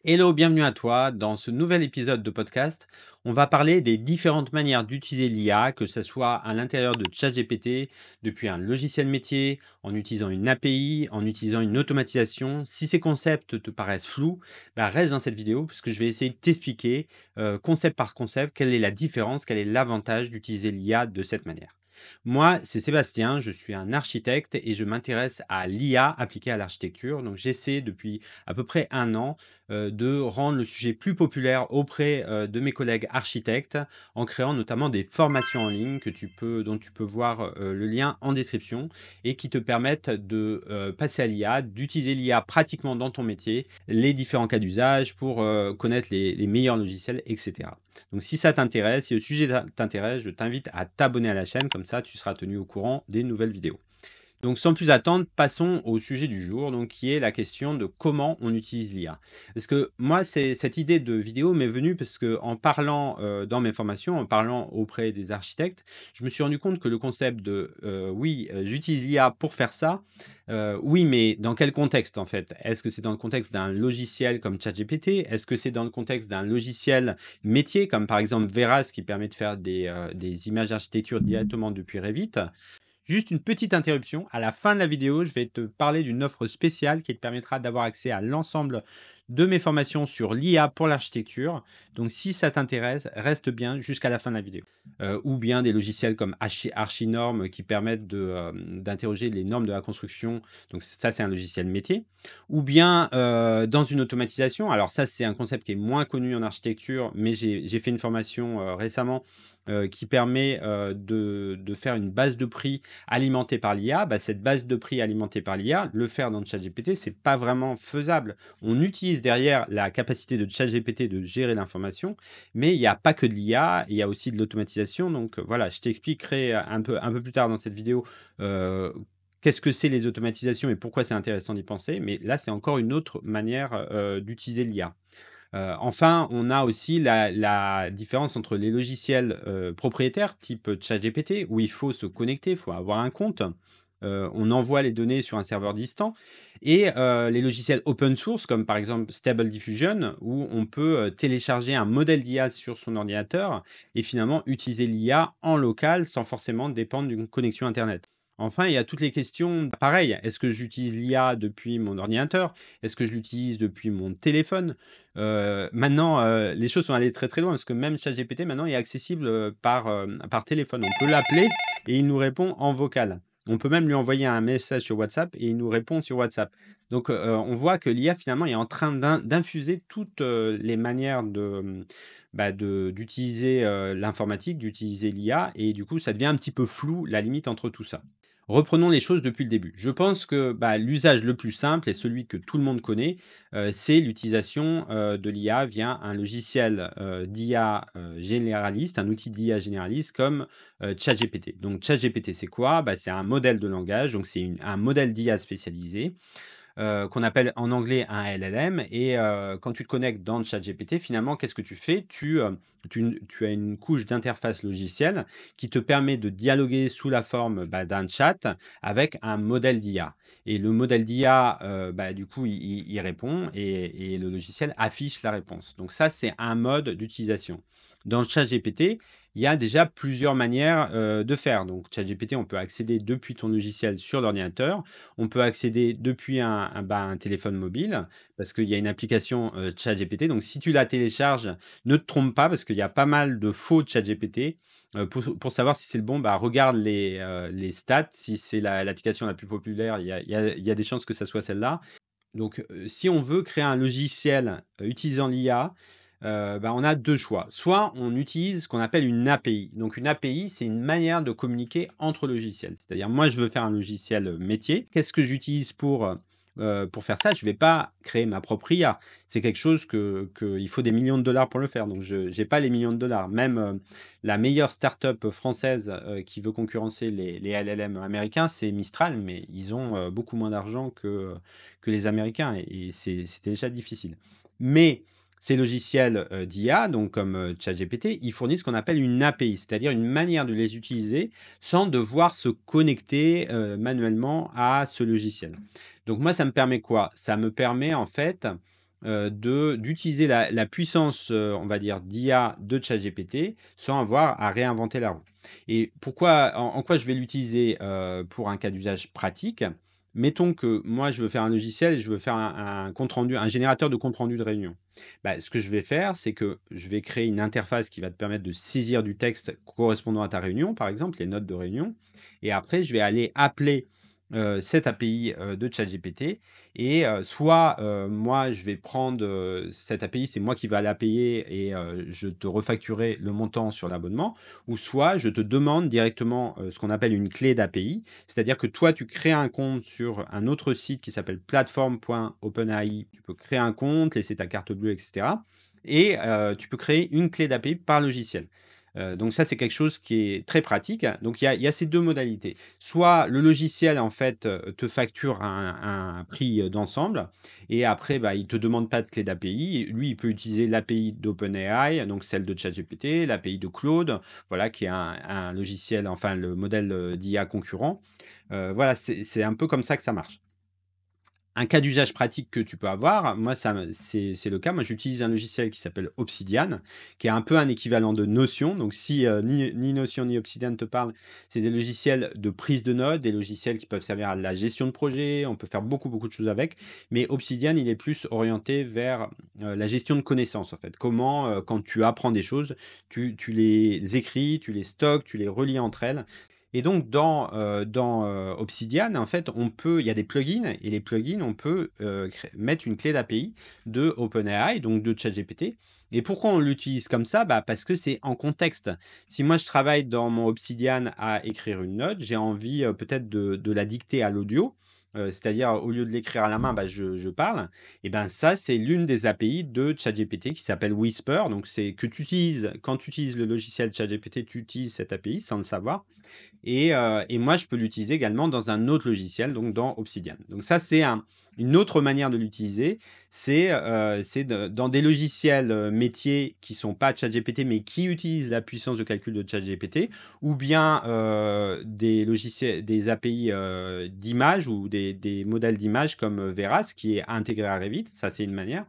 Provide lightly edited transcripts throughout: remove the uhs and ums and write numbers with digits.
Hello, bienvenue à toi. Dans ce nouvel épisode de podcast, on va parler des différentes manières d'utiliser l'IA, que ce soit à l'intérieur de ChatGPT, depuis un logiciel métier, en utilisant une API, en utilisant une automatisation. Si ces concepts te paraissent flous, bah, reste dans cette vidéo parce que je vais essayer de t'expliquer concept par concept quelle est la différence, quel est l'avantage d'utiliser l'IA de cette manière. Moi, c'est Sébastien, je suis un architecte et je m'intéresse à l'IA appliquée à l'architecture. Donc j'essaie depuis à peu près un an de rendre le sujet plus populaire auprès de mes collègues architectes en créant notamment des formations en ligne dont tu peux voir le lien en description et qui te permettent de passer à l'IA, d'utiliser l'IA pratiquement dans ton métier, les différents cas d'usage pour connaître les meilleurs logiciels, etc. Donc si ça t'intéresse, si le sujet t'intéresse, je t'invite à t'abonner à la chaîne, comme ça tu seras tenu au courant des nouvelles vidéos. Donc sans plus attendre, passons au sujet du jour, donc qui est la question de comment on utilise l'IA. Parce que moi, cette idée de vidéo m'est venue parce que en parlant dans mes formations, en parlant auprès des architectes, je me suis rendu compte que le concept de oui, j'utilise l'IA pour faire ça. Oui, mais dans quel contexte en fait? Est-ce que c'est dans le contexte d'un logiciel comme ChatGPT? Est-ce que c'est dans le contexte d'un logiciel métier comme par exemple Veras qui permet de faire des images d'architecture directement depuis Revit? Juste une petite interruption. À la fin de la vidéo, je vais te parler d'une offre spéciale qui te permettra d'avoir accès à l'ensemble de mes formations sur l'IA pour l'architecture. Donc, si ça t'intéresse, reste bien jusqu'à la fin de la vidéo. Ou bien des logiciels comme Archinorm qui permettent d'interroger les normes de la construction. Donc, ça, c'est un logiciel métier. Ou bien dans une automatisation. Alors, ça, c'est un concept qui est moins connu en architecture, mais j'ai fait une formation récemment qui permet de faire une base de prix alimentée par l'IA. Bah, cette base de prix alimentée par l'IA, le faire dans ChatGPT, c'est pas vraiment faisable. On utilise derrière la capacité de ChatGPT de gérer l'information, mais il n'y a pas que de l'IA, il y a aussi de l'automatisation. Donc voilà, je t'expliquerai un peu plus tard dans cette vidéo qu'est-ce que c'est les automatisations et pourquoi c'est intéressant d'y penser. Mais là, c'est encore une autre manière d'utiliser l'IA. Enfin, on a aussi la différence entre les logiciels propriétaires type ChatGPT, où il faut se connecter, il faut avoir un compte. On envoie les données sur un serveur distant. Et les logiciels open source, comme par exemple Stable Diffusion, où on peut télécharger un modèle d'IA sur son ordinateur et finalement utiliser l'IA en local sans forcément dépendre d'une connexion Internet. Enfin, il y a toutes les questions. Pareil, est-ce que j'utilise l'IA depuis mon ordinateur? Est-ce que je l'utilise depuis mon téléphone? Maintenant, les choses sont allées très, très loin parce que même ChatGPT maintenant est accessible, par téléphone. On peut l'appeler et il nous répond en vocal. On peut même lui envoyer un message sur WhatsApp et il nous répond sur WhatsApp. Donc, on voit que l'IA finalement est en train d'infuser toutes, les manières d'utiliser, l'informatique, d'utiliser l'IA et du coup, ça devient un petit peu flou la limite entre tout ça. Reprenons les choses depuis le début. Je pense que, l'usage le plus simple et celui que tout le monde connaît, c'est l'utilisation de l'IA via un logiciel d'IA généraliste, un outil d'IA généraliste comme ChatGPT. Donc ChatGPT, c'est quoi? C'est un modèle de langage, donc c'est un modèle d'IA spécialisé qu'on appelle en anglais un LLM. Et quand tu te connectes dans ChatGPT, finalement, qu'est-ce que tu fais? Tu as une couche d'interface logicielle qui te permet de dialoguer sous la forme d'un chat avec un modèle d'IA. Et le modèle d'IA, du coup, il répond et le logiciel affiche la réponse. Donc ça, c'est un mode d'utilisation. Dans ChatGPT, il y a déjà plusieurs manières de faire. Donc ChatGPT, on peut accéder depuis ton logiciel sur l'ordinateur. On peut accéder depuis un téléphone mobile parce qu'il y a une application ChatGPT. Donc, si tu la télécharges, ne te trompe pas parce qu'il y a pas mal de faux ChatGPT. Pour savoir si c'est le bon, regarde les stats. Si c'est l'application la plus populaire, il y a des chances que ça soit celle-là. Donc, si on veut créer un logiciel utilisant l'IA, on a deux choix. Soit on utilise ce qu'on appelle une API. Donc, une API, c'est une manière de communiquer entre logiciels. C'est-à-dire, moi, je veux faire un logiciel métier. Qu'est-ce que j'utilise pour faire ça? Je ne vais pas créer ma propre IA. C'est quelque chose il faut des millions de dollars pour le faire. Donc, je n'ai pas les millions de dollars. Même la meilleure startup française qui veut concurrencer les LLM américains, c'est Mistral, mais ils ont beaucoup moins d'argent que les Américains et c'était déjà difficile. Mais ces logiciels d'IA, donc comme ChatGPT, ils fournissent ce qu'on appelle une API, c'est-à-dire une manière de les utiliser sans devoir se connecter manuellement à ce logiciel. Donc moi, ça me permet quoi? Ça me permet en fait d'utiliser la puissance, on va dire, d'IA de ChatGPT sans avoir à réinventer la roue. Et pourquoi en quoi je vais l'utiliser, pour un cas d'usage pratique? Mettons que moi, je veux faire un logiciel et je veux faire un compte rendu, un générateur de compte rendu de réunion. Bah, ce que je vais faire, c'est que je vais créer une interface qui va te permettre de saisir du texte correspondant à ta réunion, par exemple, les notes de réunion. Et après, je vais aller appeler cette API de ChatGPT. Et soit moi, je vais prendre cette API, c'est moi qui vais aller la payer et je te refacturer le montant sur l'abonnement. Ou soit je te demande directement ce qu'on appelle une clé d'API. C'est-à-dire que toi, tu crées un compte sur un autre site qui s'appelle platform.openai. Tu peux créer un compte, laisser ta carte bleue, etc. Et tu peux créer une clé d'API par logiciel. Donc ça, c'est quelque chose qui est très pratique. Donc il y a ces deux modalités. Soit le logiciel, en fait, te facture un prix d'ensemble et après, bah, il ne te demande pas de clé d'API. Lui, il peut utiliser l'API d'OpenAI, donc celle de ChatGPT, l'API de Claude, voilà, qui est un logiciel, enfin le modèle d'IA concurrent. Voilà, c'est un peu comme ça que ça marche. Un cas d'usage pratique que tu peux avoir, moi, c'est le cas. Moi, j'utilise un logiciel qui s'appelle Obsidian, qui est un peu un équivalent de Notion. Donc, si ni Notion ni Obsidian te parlent, c'est des logiciels de prise de notes, des logiciels qui peuvent servir à la gestion de projet. On peut faire beaucoup, beaucoup de choses avec. Mais Obsidian, il est plus orienté vers la gestion de connaissances, en fait. Comment, quand tu apprends des choses, tu les écris, tu les stockes, tu les relis entre elles. Et donc dans Obsidian, en fait, il y a des plugins et les plugins, on peut mettre une clé d'API de OpenAI, donc de ChatGPT. Et pourquoi on l'utilise comme ça? Bah, parce que c'est en contexte. Si moi je travaille dans mon Obsidian à écrire une note, j'ai envie peut-être de la dicter à l'audio. C'est-à-dire, au lieu de l'écrire à la main, bah, je parle. Et ben ça, c'est l'une des API de ChatGPT qui s'appelle Whisper. Donc, c'est que tu utilises, quand tu utilises le logiciel ChatGPT, tu utilises cette API sans le savoir. Et moi, je peux l'utiliser également dans un autre logiciel, donc dans Obsidian. Donc ça, c'est une autre manière de l'utiliser. C'est dans des logiciels métiers qui ne sont pas ChatGPT, mais qui utilisent la puissance de calcul de ChatGPT, ou bien des logiciels, des API d'image ou des modèles d'image comme Veras, qui est intégré à Revit. Ça, c'est une manière.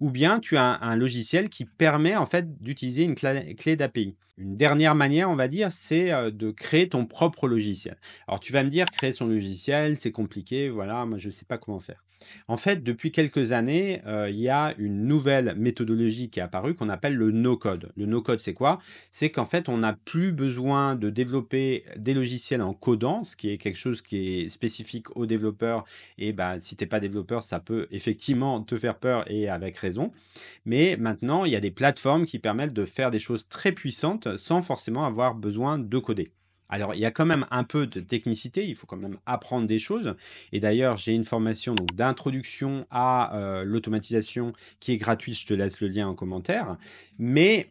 Ou bien tu as un logiciel qui permet en fait d'utiliser une clé d'API. Une dernière manière, on va dire, c'est de créer ton propre logiciel. Alors tu vas me dire, créer son logiciel, c'est compliqué, voilà, moi je ne sais pas comment faire. En fait, depuis quelques années, il y a une nouvelle méthodologie qui est apparue qu'on appelle le no-code. Le no-code, c'est quoi? C'est qu'en fait, on n'a plus besoin de développer des logiciels en codant, ce qui est quelque chose qui est spécifique aux développeurs. Et bah, si tu n'es pas développeur, ça peut effectivement te faire peur et avec raison. Mais maintenant, il y a des plateformes qui permettent de faire des choses très puissantes sans forcément avoir besoin de coder. Alors, il y a quand même un peu de technicité, il faut quand même apprendre des choses. Et d'ailleurs, j'ai une formation donc, d'introduction à l'automatisation qui est gratuite, je te laisse le lien en commentaire. Mais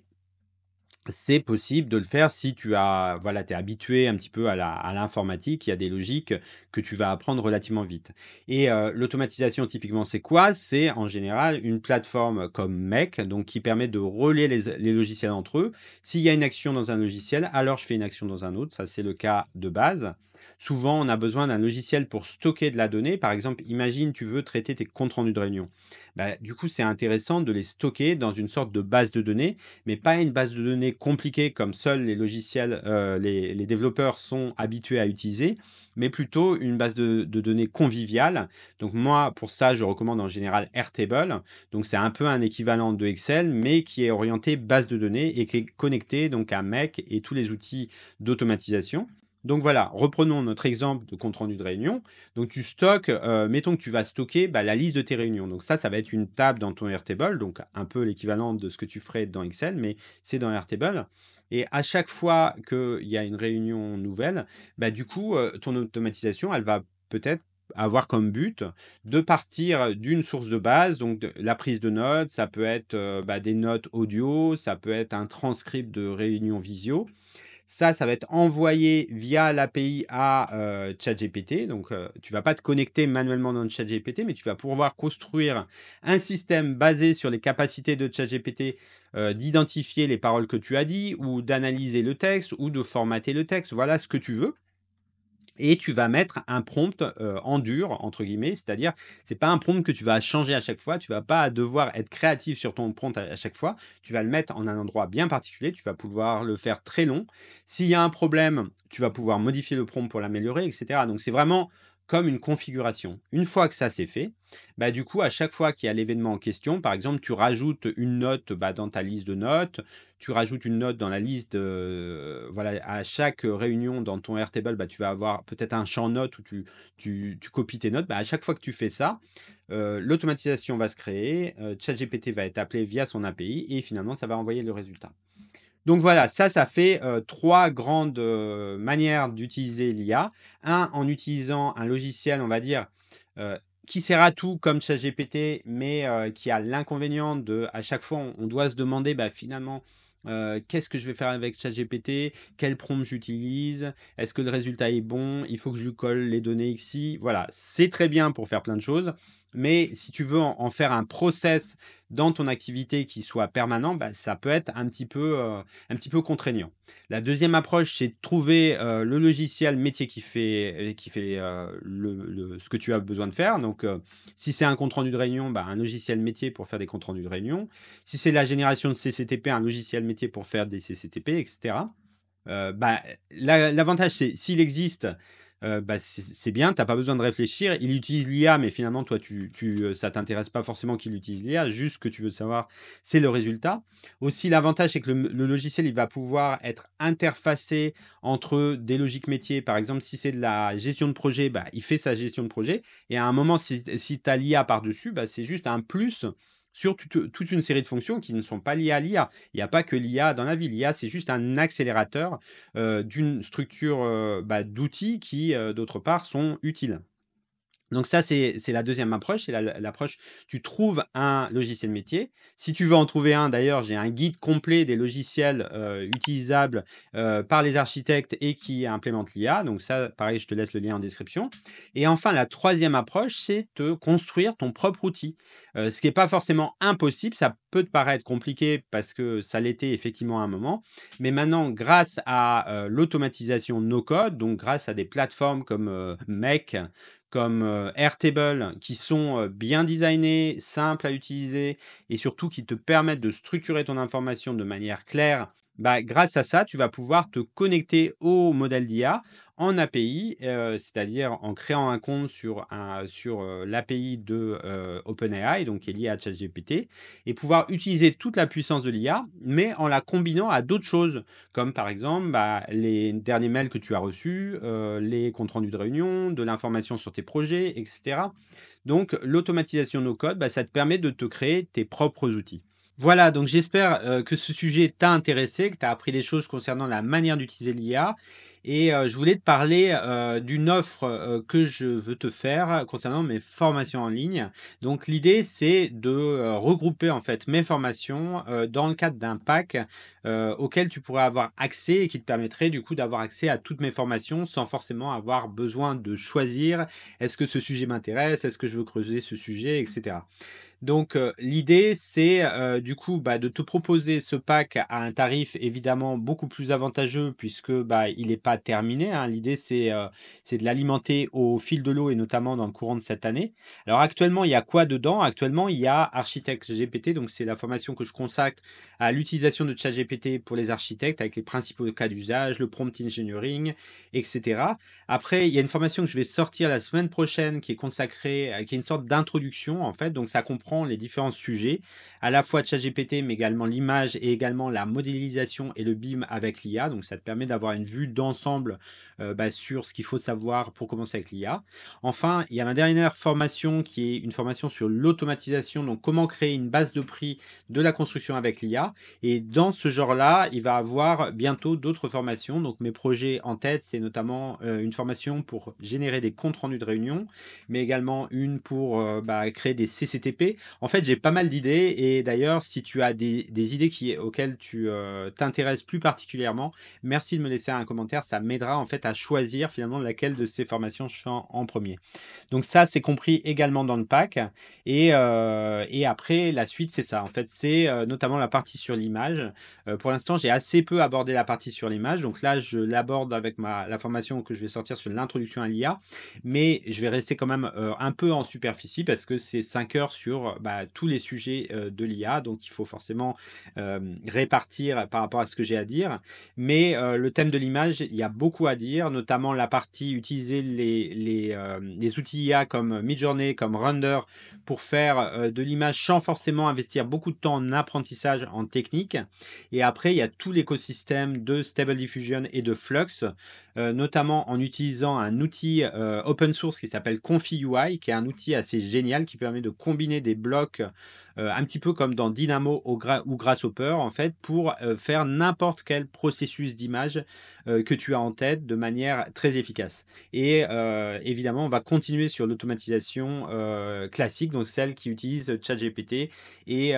c'est possible de le faire si tu as, voilà, t'es habitué un petit peu à l'informatique. Il y a des logiques que tu vas apprendre relativement vite. Et l'automatisation, typiquement, c'est quoi? C'est en général une plateforme comme Make, donc qui permet de relier les logiciels entre eux. S'il y a une action dans un logiciel, alors je fais une action dans un autre. Ça, c'est le cas de base. Souvent, on a besoin d'un logiciel pour stocker de la donnée. Par exemple, imagine, tu veux traiter tes comptes rendus de réunion. Bah, du coup, c'est intéressant de les stocker dans une sorte de base de données, mais pas une base de données compliquée comme seuls les logiciels, les développeurs sont habitués à utiliser, mais plutôt une base de données conviviale. Donc moi, pour ça, je recommande en général Airtable. Donc c'est un peu un équivalent de Excel, mais qui est orienté base de données et qui est connecté donc à Make et tous les outils d'automatisation. Donc voilà, reprenons notre exemple de compte rendu de réunion. Donc tu stockes, mettons que tu vas stocker bah, la liste de tes réunions. Donc ça va être une table dans ton Airtable, donc un peu l'équivalent de ce que tu ferais dans Excel, mais c'est dans Airtable. Et à chaque fois qu'il y a une réunion nouvelle, bah, du coup, ton automatisation, elle va peut-être avoir comme but de partir d'une source de base, donc la prise de notes, ça peut être bah, des notes audio, ça peut être un transcript de réunion visio. Ça va être envoyé via l'API à ChatGPT. Donc, tu vas pas te connecter manuellement dans ChatGPT, mais tu vas pouvoir construire un système basé sur les capacités de ChatGPT d'identifier les paroles que tu as dit ou d'analyser le texte ou de formater le texte. Voilà ce que tu veux. et tu vas mettre un prompt, «en dur» entre guillemets, c'est-à-dire, c'est pas un prompt que tu vas changer à chaque fois, tu vas pas devoir être créatif sur ton prompt à chaque fois. Tu vas le mettre en un endroit bien particulier, tu vas pouvoir le faire très long. S'il y a un problème, tu vas pouvoir modifier le prompt pour l'améliorer et cetera. Donc c'est vraiment comme une configuration. Une fois que ça c'est fait, bah, du coup, à chaque fois qu'il y a l'événement en question, par exemple, tu rajoutes une note, bah, dans ta liste de notes, tu rajoutes une note dans la liste, voilà, à chaque réunion dans ton Airtable, bah, tu vas avoir peut-être un champ notes où tu copies tes notes. Bah, à chaque fois que tu fais ça, l'automatisation va se créer, ChatGPT va être appelé via son API et finalement ça va envoyer le résultat. Donc voilà, ça fait, 3 grandes, manières d'utiliser l'IA. Un, en utilisant un logiciel, on va dire, heu, qui sert à tout comme ChatGPT, mais qui a l'inconvénient de à chaque fois, on doit se demander, bah, finalement, «Qu'est-ce que je vais faire avec ChatGPT? Quel prompt j'utilise? Est-ce que le résultat est bon? Il faut que je lui colle les données ici». Voilà, c'est très bien pour faire plein de choses, mais si tu veux en faire un process dans ton activité qui soit permanent, bah, ça peut être un petit peu contraignant. La deuxième approche, c'est de trouver, le logiciel métier qui fait, ce que tu as besoin de faire. Donc, si c'est un compte rendu de réunion, bah, un logiciel métier pour faire des comptes rendus de réunion. Si c'est la génération de CCTP, un logiciel métier pour faire des CCTP et cetera. Bah, l'avantage, c'est s'il existe, bah, c'est bien, tu as pas besoin de réfléchir. Il utilise l'IA, mais finalement, toi, ça t'intéresse pas forcément qu'il utilise l'IA, juste ce que tu veux savoir, c'est le résultat. Aussi, l'avantage, c'est que le logiciel, il va pouvoir être interfacé entre des logiques métiers. Par exemple, si c'est de la gestion de projet, bah, il fait sa gestion de projet et à un moment, si tu as l'IA par-dessus, bah, c'est juste un plus sur toute une série de fonctions qui ne sont pas liées à l'IA. Il n'y a pas que l'IA dans la vie. L'IA, c'est juste un accélérateur d'une structure bah, d'outils qui, d'autre part, sont utiles. Donc ça, c'est la deuxième approche, c'est l'approche, tu trouves un logiciel métier. Si tu veux en trouver un, d'ailleurs, j'ai un guide complet des logiciels, utilisables, par les architectes et qui implémentent l'IA. Donc ça, pareil, je te laisse le lien en description. Et enfin, la troisième approche, c'est de construire ton propre outil. Ce qui est pas forcément impossible, ça peut te paraître compliqué parce que ça l'était effectivement à un moment. Mais maintenant, grâce à, l'automatisation no code, donc grâce à des plateformes comme, Make, comme Airtable, qui sont bien designés, simples à utiliser et surtout qui te permettent de structurer ton information de manière claire, bah, grâce à ça, tu vas pouvoir te connecter au modèle d'IA en API, c'est-à-dire en créant un compte sur l'API de OpenAI, donc qui est lié à ChatGPT, et pouvoir utiliser toute la puissance de l'IA, mais en la combinant à d'autres choses, comme par exemple bah, les derniers mails que tu as reçus, les comptes rendus de réunion, de l'information sur tes projets, etc. Donc l'automatisation no code, bah, ça te permet de te créer tes propres outils. Voilà, donc j'espère que ce sujet t'a intéressé, que tu as appris des choses concernant la manière d'utiliser l'IA. Et je voulais te parler d'une offre que je veux te faire concernant mes formations en ligne. Donc l'idée, c'est de regrouper en fait mes formations dans le cadre d'un pack auquel tu pourrais avoir accès et qui te permettrait du coup d'avoir accès à toutes mes formations sans forcément avoir besoin de choisir est-ce que ce sujet m'intéresse, est-ce que je veux creuser ce sujet, etc. Donc, l'idée, c'est, du coup, bah, de te proposer ce pack à un tarif évidemment beaucoup plus avantageux puisque, bah, il n'est pas terminé, hein. L'idée, c'est de l'alimenter au fil de l'eau et notamment dans le courant de cette année. Alors actuellement, il y a quoi dedans? Actuellement, il y a Architecte GPT, donc c'est la formation que je consacre à l'utilisation de ChatGPT pour les architectes avec les principaux cas d'usage, le prompt engineering et cetera. Après, il y a une formation que je vais sortir la semaine prochaine qui est consacrée, qui est une sorte d'introduction en fait, donc ça comprend les différents sujets, à la fois ChatGPT, mais également l'image et également la modélisation et le BIM avec l'IA. Donc ça te permet d'avoir une vue d'ensemble bah, sur ce qu'il faut savoir pour commencer avec l'IA. Enfin, il y a ma dernière formation qui est une formation sur l'automatisation, donc comment créer une base de prix de la construction avec l'IA. Et dans ce genre-là, il va avoir bientôt d'autres formations. Donc mes projets en tête, c'est notamment une formation pour générer des comptes rendus de réunion, mais également une pour bah, créer des CCTP. En fait, j'ai pas mal d'idées et d'ailleurs, si tu as des idées auxquelles tu t'intéresses plus particulièrement, merci de me laisser un commentaire, ça ça m'aidera en fait à choisir finalement laquelle de ces formations je fais en 1er. Donc ça, c'est compris également dans le pack et après la suite, c'est ça. En fait, c'est, notamment la partie sur l'image. Pour l'instant, j'ai assez peu abordé la partie sur l'image, donc là, je l'aborde avec la formation que je vais sortir sur l'introduction à l'IA, mais je vais rester quand même, un peu en superficie parce que c'est 5 heures sur, tous les sujets, de l'IA, donc il faut forcément, répartir par rapport à ce que j'ai à dire. Mais, le thème de l'image, il y a beaucoup à dire, notamment la partie utiliser les outils IA comme Midjourney, comme Render pour faire, de l'image sans forcément investir beaucoup de temps en apprentissage, en technique. Et après, il y a tout l'écosystème de Stable Diffusion et de Flux, notamment en utilisant un outil, open source qui s'appelle Confi UI, qui est un outil assez génial qui permet de combiner des blocs, un petit peu comme dans Dynamo ou Grasshopper en fait, pour, faire n'importe quel processus d'image, que tu as en tête de manière très efficace. Et évidemment, on va continuer sur l'automatisation, classique, donc celle qui utilise ChatGPT et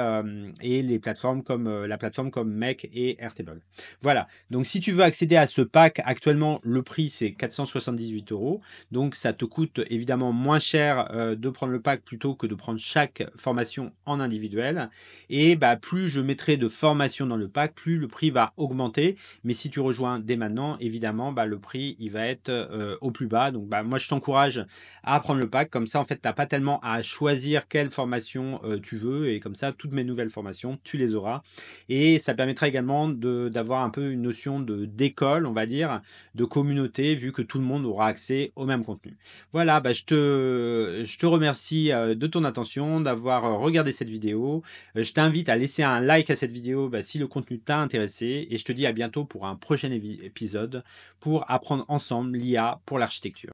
les plateformes comme, la plateforme comme Make et Airtable. Voilà, donc si tu veux accéder à ce pack, actuellement, le prix, c'est 478 €. Donc ça te coûte évidemment moins cher, de prendre le pack plutôt que de prendre chaque formation en individuel et plus je mettrai de formations dans le pack, plus le prix va augmenter. Mais si tu rejoins dès maintenant, évidemment, le prix, il va être, au plus bas. Donc moi, je t'encourage à prendre le pack. Comme ça, en fait, tu as pas tellement à choisir quelle formation, tu veux et comme ça, toutes mes nouvelles formations, tu les auras et ça permettra également d'avoir un peu une notion d'école, on va dire, de communauté, vu que tout le monde aura accès au même contenu. Voilà, je te remercie, de ton attention, d'avoir, regardé cette vidéo. Je t'invite à laisser un like à cette vidéo, si le contenu t'a intéressé et je te dis à bientôt pour un prochain épisode pour apprendre ensemble l'IA pour l'architecture.